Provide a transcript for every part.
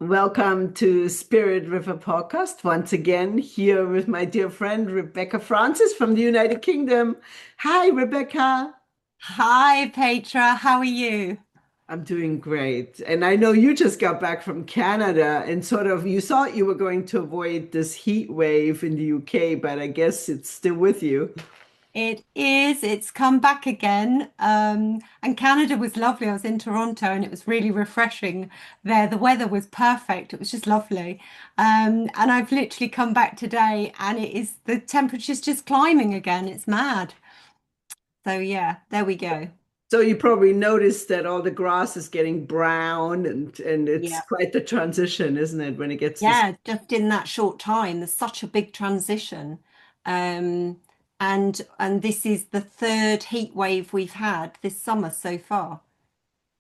Welcome to Spirit River Podcast. Once again, here with my dear friend Rebecca Francis from the United Kingdom. Hi, Rebecca. Hi, Petra. How are you? I'm doing great. And I know you just got back from Canada and sort of you thought you were going to avoid this heat wave in the UK, but I guess it's still with you. It is. It's come back again. And Canada was lovely. I was in Toronto and it was really refreshing there. The weather was perfect. It was just lovely. And I've literally come back today and the temperature's just climbing again. It's mad. So yeah, there we go. So you probably noticed that all the grass is getting brown and it's Yeah. quite the transition, isn't it, when it gets this. Yeah, just in that short time, there's such a big transition. Um, and this is the third heat wave we've had this summer so far.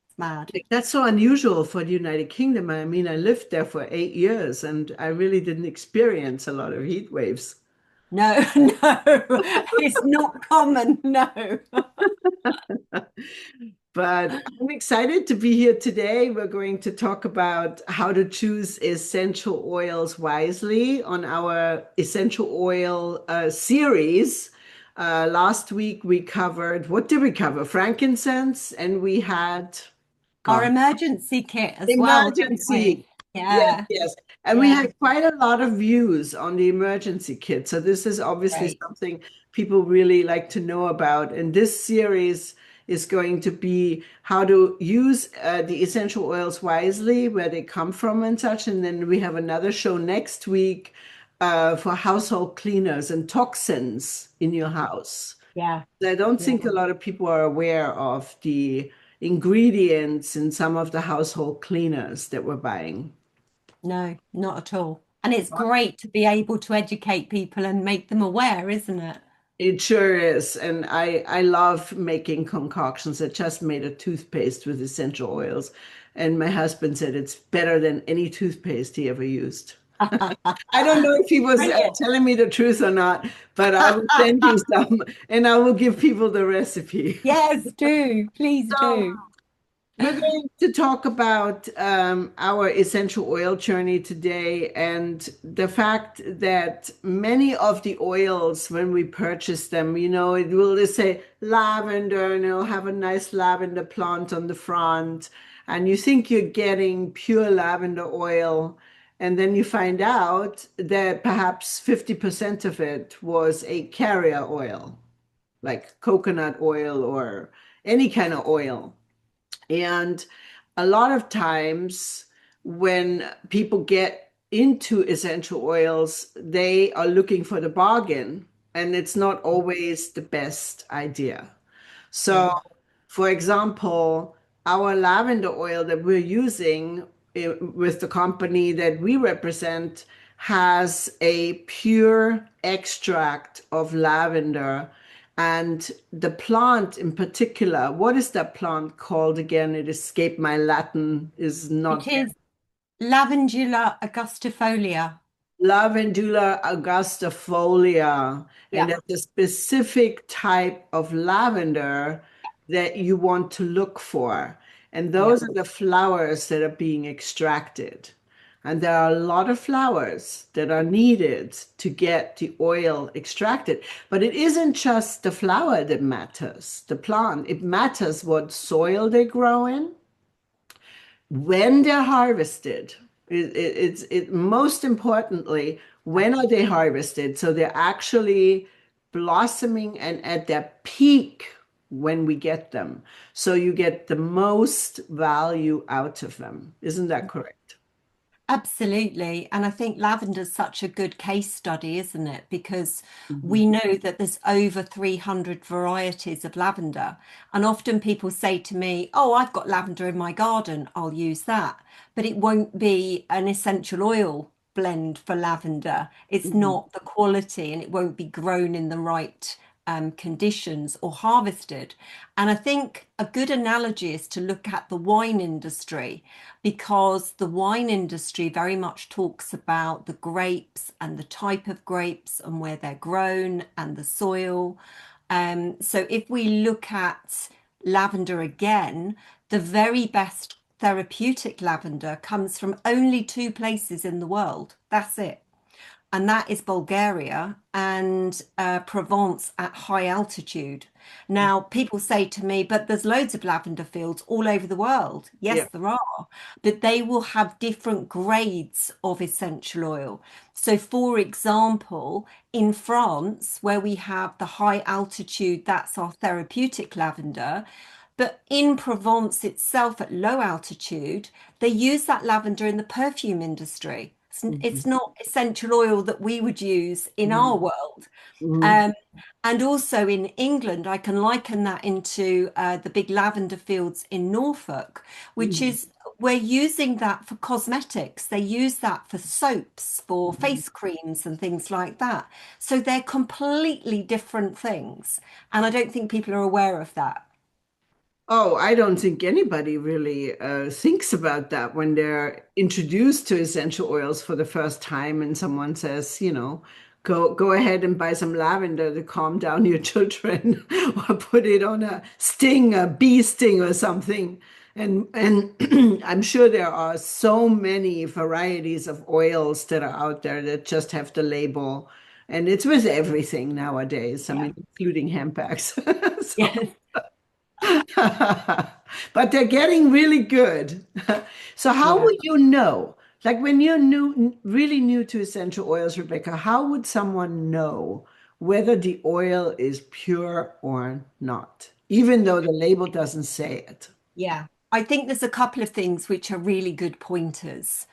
It's mad. Like, that's so unusual for the United Kingdom. I mean, I lived there for 8 years and I really didn't experience a lot of heat waves. No, no, it's not common. No. But I'm excited to be here today. We're going to talk about how to choose essential oils wisely on our essential oil series. Last week we covered, what did we cover? Frankincense, and we had, Our God, emergency kit as well, don't emergency. we? Yes, Yeah, yes. And we yeah, had quite a lot of views on the emergency kit. So this is obviously great. something people really like to know about. And this series is going to be how to use the essential oils wisely, where they come from and such. And then we have another show next week for household cleaners and toxins in your house. Yeah, I don't yeah. think a lot of people are aware of the ingredients in some of the household cleaners that we're buying. No, not at all. And it's great to be able to educate people and make them aware, isn't it? It sure is. And I love making concoctions. I just made a toothpaste with essential oils. And my husband said it's better than any toothpaste he ever used. I don't know if he was Brilliant. telling me the truth or not, but I will send you some and I will give people the recipe. Yes, do. Please So, do. we're going to talk about our essential oil journey today and the fact that many of the oils, when we purchase them, it will just say lavender and it'll have a nice lavender plant on the front. And you think you're getting pure lavender oil. And then you find out that perhaps 50% of it was a carrier oil, like coconut oil or any kind of oil. And a lot of times when people get into essential oils, they are looking for the bargain, and it's not always the best idea. So, Yeah. for example, our lavender oil that we're using with the company that we represent has a pure extract of lavender. And the plant in particular, what is that plant called again? It escaped my Latin, is It not is Lavandula augustifolia. Lavandula augustifolia, and Yeah. that's a specific type of lavender that you want to look for. And Yeah. those are the flowers that are being extracted. And there are a lot of flowers that are needed to get the oil extracted. But it isn't just the flower that matters, the plant. It matters what soil they grow in, when they're harvested. It's most importantly, when are they harvested? So they're actually blossoming and at their peak when we get them. So you get the most value out of them. Isn't that correct? Absolutely. And I think lavender's such a good case study, isn't it? Because Mhm. we know that there's over 300 varieties of lavender. And often people say to me, oh, I've got lavender in my garden, I'll use that. But it won't be an essential oil blend for lavender. It's Mhm. not the quality and it won't be grown in the right conditions or harvested. And I think a good analogy is to look at the wine industry because the wine industry very much talks about the grapes and the type of grapes and where they're grown and the soil. So if we look at lavender again, the very best therapeutic lavender comes from only two places in the world. That's it. And that is Bulgaria and Provence at high altitude. Now, people say to me, but there's loads of lavender fields all over the world. Yes, Yeah. there are, but they will have different grades of essential oil. So, for example, in France, where we have the high altitude, that's our therapeutic lavender. But in Provence itself, at low altitude, they use that lavender in the perfume industry. It's Mhm. not essential oil that we would use in our Mhm. world. Mhm. Um, and also in England, I can liken that into the big lavender fields in Norfolk, which Mhm. is we're using that for cosmetics. They use that for soaps, for Mhm. face creams, and things like that. So they're completely different things. And I don't think people are aware of that. Oh, I don't think anybody really thinks about that when they're introduced to essential oils for the first time, and someone says, go ahead and buy some lavender to calm down your children, or put it on a bee sting or something. And I'm sure there are so many varieties of oils that are out there that just have the label, and it's with everything nowadays. I Yeah. mean, including handbags. So. Yes. But they're getting really good. So how Yeah. would you know? Like when you're new, really new to essential oils, Rebecca, how would someone know whether the oil is pure or not, even though the label doesn't say it? Yeah, I think there's a couple of things which are really good pointers.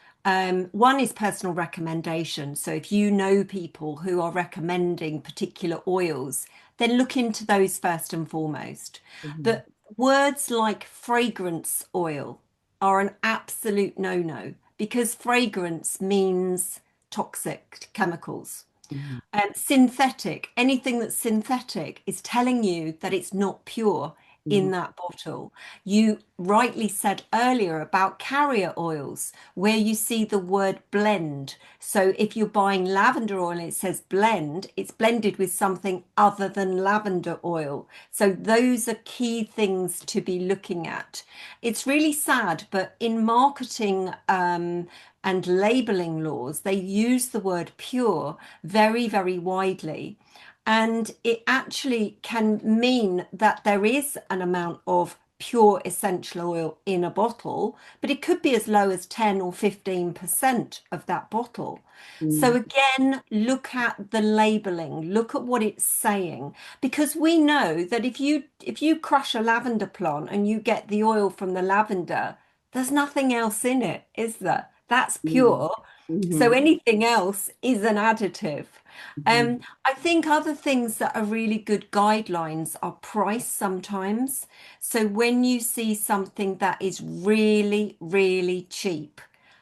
One is personal recommendation. So if you know people who are recommending particular oils, then look into those first and foremost. Mhm. But words like fragrance oil are an absolute no-no because fragrance means toxic chemicals. Mhm. Synthetic, anything that's synthetic is telling you that it's not pure Mhm. in that bottle. You rightly said earlier about carrier oils, where you see the word blend. So if you're buying lavender oil and it says blend, it's blended with something other than lavender oil. So those are key things to be looking at. It's really sad, but in marketing, and labeling laws, they use the word pure very, very widely. And it actually can mean that there is an amount of pure essential oil in a bottle, but it could be as low as 10 or 15% of that bottle. So Mhm. again, look at the labeling, look at what it's saying, because we know that if you crush a lavender plant and you get the oil from the lavender, there's nothing else in it, is there? That's Mhm. pure. So Mhm. anything else is an additive. Mhm. I think other things that are really good guidelines are price sometimes. So when you see something that is really, really cheap,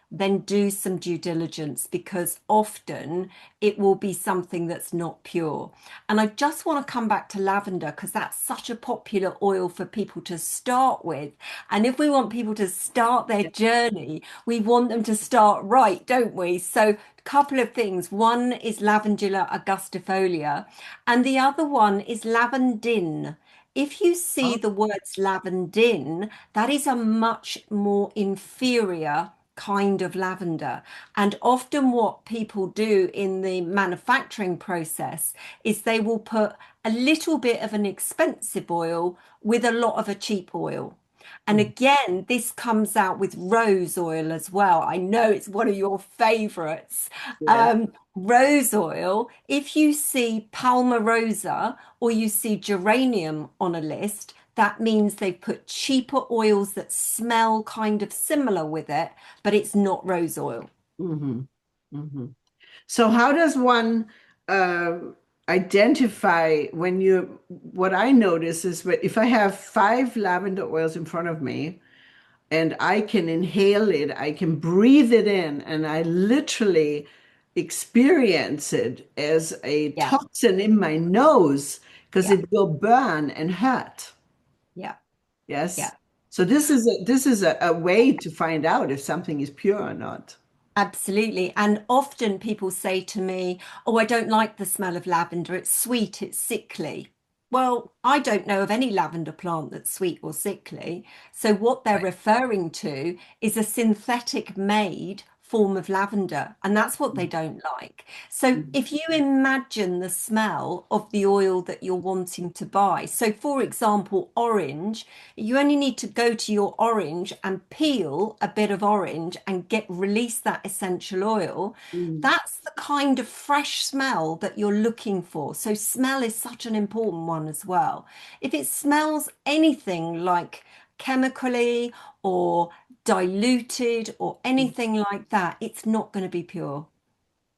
then do some due diligence because often it will be something that's not pure. And I just want to come back to lavender because that's such a popular oil for people to start with. And if we want people to start their journey, we want them to start right, don't we? So couple of things. One is Lavandula angustifolia, and the other one is lavandin. If you see Oh. the words lavandin, that is a much more inferior kind of lavender. And often, what people do in the manufacturing process is they will put a little bit of an expensive oil with a lot of a cheap oil. And Mhm. again, this comes out with rose oil as well. I know it's one of your favorites. Yes. Rose oil, if you see Palmarosa or you see geranium on a list, that means they've put cheaper oils that smell kind of similar with it, but it's not rose oil. Hmm. Hmm. So how does one uh, identify when you, what I notice is if I have five lavender oils in front of me and I can inhale it, I can breathe it in, and I literally experience it as a Yeah, toxin in my nose because yeah, it will burn and hurt. yeah, Yes. yeah. So this is a way to find out if something is pure or not. Absolutely. And often people say to me, oh, I don't like the smell of lavender. It's sweet, it's sickly. Well, I don't know of any lavender plant that's sweet or sickly. So what they're Right. referring to is a synthetic made form of lavender, and that's what they don't like. So Mhm. if you imagine the smell of the oil that you're wanting to buy, so for example, orange, you only need to go to your orange and peel a bit of orange and get release that essential oil. Mm. That's the kind of fresh smell that you're looking for. So, smell is such an important one as well. If it smells anything like chemically or diluted or anything like that, it's not going to be pure.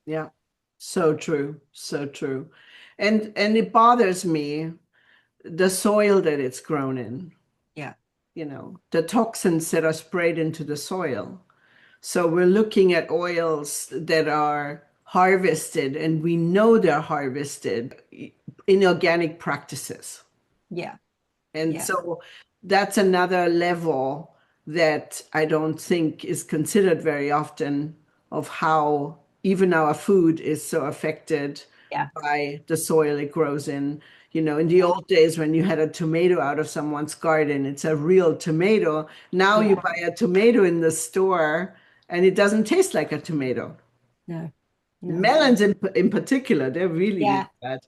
Yeah. So true. So true. And it bothers me the soil that it's grown in, Yeah, the toxins that are sprayed into the soil. So we're looking at oils that are harvested, and we know they're harvested in organic practices. yeah, And yeah, so that's another level that I don't think is considered very often of how even our food is so affected yeah, by the soil it grows in. In the yeah, old days when you had a tomato out of someone's garden, it's a real tomato. Now you yeah. buy a tomato in the store and it doesn't taste like a tomato. No, no. Melons in particular, they're really, really Yeah, bad.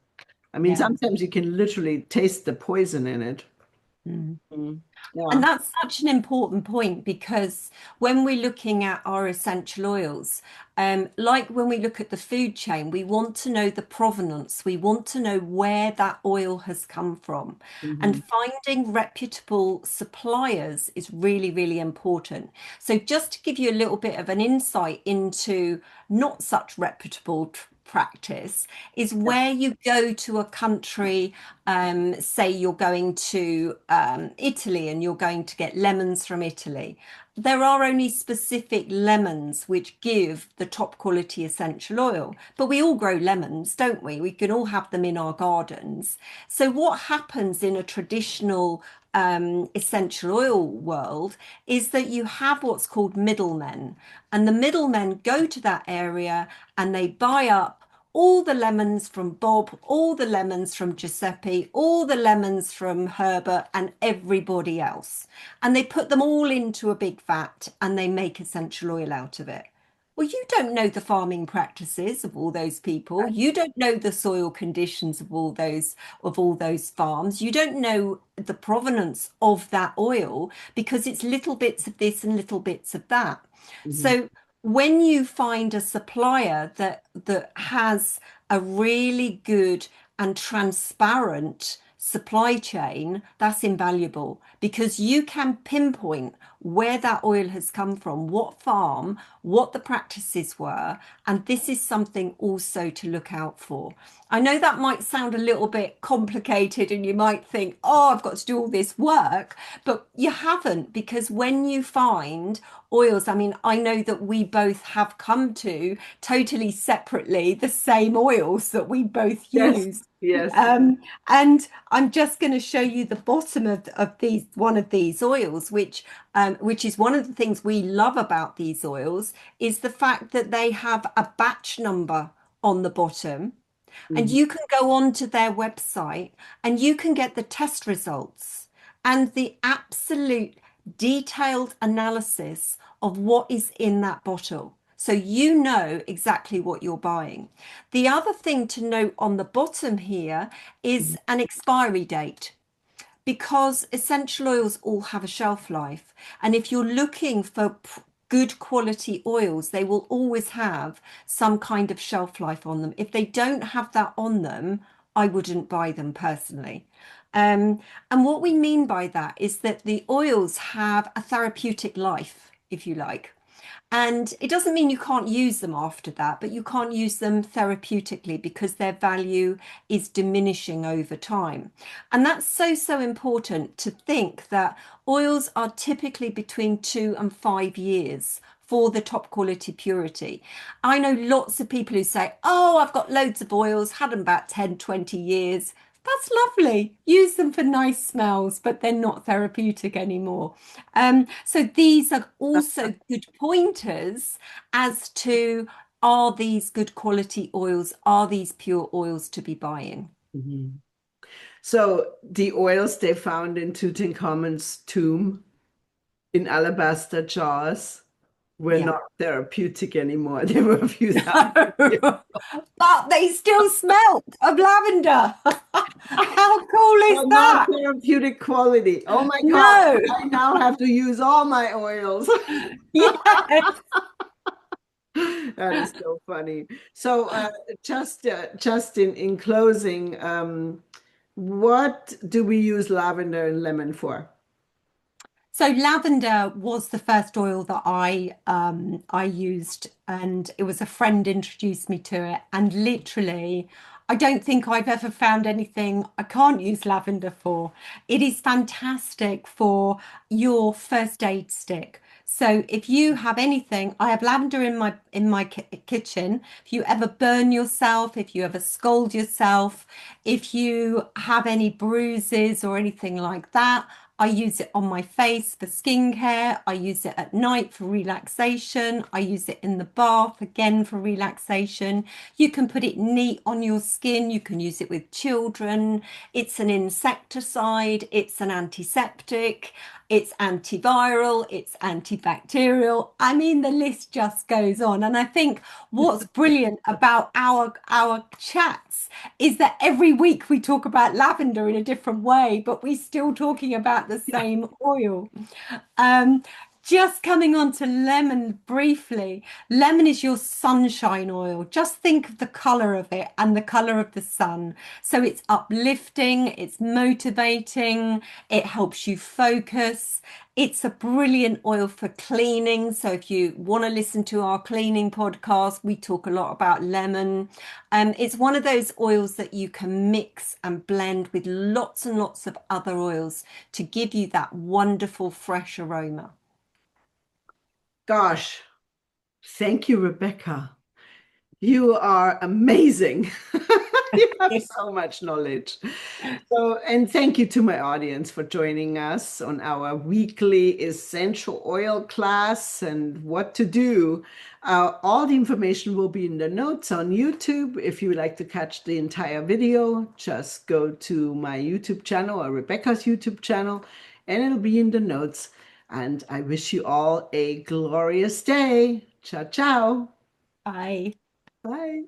I mean, yeah. sometimes you can literally taste the poison in it. Mm. Mm. And Yeah. that's such an important point because when we're looking at our essential oils, like when we look at the food chain, we want to know the provenance. We want to know where that oil has come from. Mhm. And finding reputable suppliers is really, really important. So, just to give you a little bit of an insight into not such reputable practice, is Yeah. where you go to a country, say you're going to Italy and you're going to get lemons from Italy. There are only specific lemons which give the top quality essential oil, but we all grow lemons, don't we? We can all have them in our gardens. So, what happens in a traditional essential oil world is that you have what's called middlemen, and the middlemen go to that area and they buy up all the lemons from Bob, all the lemons from Giuseppe, all the lemons from Herbert, and everybody else. And they put them all into a big vat and they make essential oil out of it. Well, you don't know the farming practices of all those people. You don't know the soil conditions of all those farms. You don't know the provenance of that oil because it's little bits of this and little bits of that. Mhm. So when you find a supplier that has a really good and transparent supply chain, that's invaluable because you can pinpoint where that oil has come from, what farm, what the practices were, and this is something also to look out for. I know that might sound a little bit complicated and you might think, oh, I've got to do all this work, but you haven't because when you find oils, I mean, I know that we both have come to totally separately the same oils that we both Yes, use. yes. Um, and I'm just going to show you the bottom of these one of these oils, which is one of the things we love about these oils, is the fact that they have a batch number on the bottom. And Mhm. you can go onto their website and you can get the test results and the absolute detailed analysis of what is in that bottle. So you know exactly what you're buying. The other thing to note on the bottom here is an expiry date because essential oils all have a shelf life. And if you're looking for good quality oils, they will always have some kind of shelf life on them. If they don't have that on them, I wouldn't buy them personally. And what we mean by that is that the oils have a therapeutic life, if you like. And it doesn't mean you can't use them after that, but you can't use them therapeutically because their value is diminishing over time. And that's so, so important to think that oils are typically between 2 and 5 years for the top quality purity. I know lots of people who say, oh, I've got loads of oils, had them about 10, 20 years. That's lovely. Use them for nice smells, but they're not therapeutic anymore. So these are also good pointers as to are these good quality oils? Are these pure oils to be buying? Mhm. So the oils they found in Tutankhamun's tomb in alabaster jars were Yeah. not therapeutic anymore. They were a few thousand years. No, but they still smelt of lavender. How cool is But not that? therapeutic quality. Oh my God, No. I now have to use all my oils. Yes. That is so funny. So, just in closing, what do we use lavender and lemon for? So lavender was the first oil that I used, and it was a friend introduced me to it. And literally, I don't think I've ever found anything I can't use lavender for. It is fantastic for your first aid stick. So if you have anything, I have lavender in my kitchen. If you ever burn yourself, if you ever scald yourself, if you have any bruises or anything like that. I use it on my face for skincare. I use it at night for relaxation. I use it in the bath again for relaxation. You can put it neat on your skin. You can use it with children. It's an insecticide. It's an antiseptic. It's antiviral. It's antibacterial. I mean, the list just goes on. And I think what's brilliant about our chats is that every week we talk about lavender in a different way, but we're still talking about the Yeah. same oil. Um, just coming on to lemon briefly. Lemon is your sunshine oil. Just think of the color of it and the color of the sun. So it's uplifting, it's motivating, it helps you focus. It's a brilliant oil for cleaning. So if you want to listen to our cleaning podcast, we talk a lot about lemon. It's one of those oils that you can mix and blend with lots and lots of other oils to give you that wonderful fresh aroma. Gosh, thank you, Rebecca. You are amazing. You have so much knowledge. So, and thank you to my audience for joining us on our weekly essential oil class and what to do. All the information will be in the notes on YouTube. If you would like to catch the entire video, just go to my YouTube channel or Rebecca's YouTube channel, and it'll be in the notes. And I wish you all a glorious day. Ciao, ciao. Bye. Bye.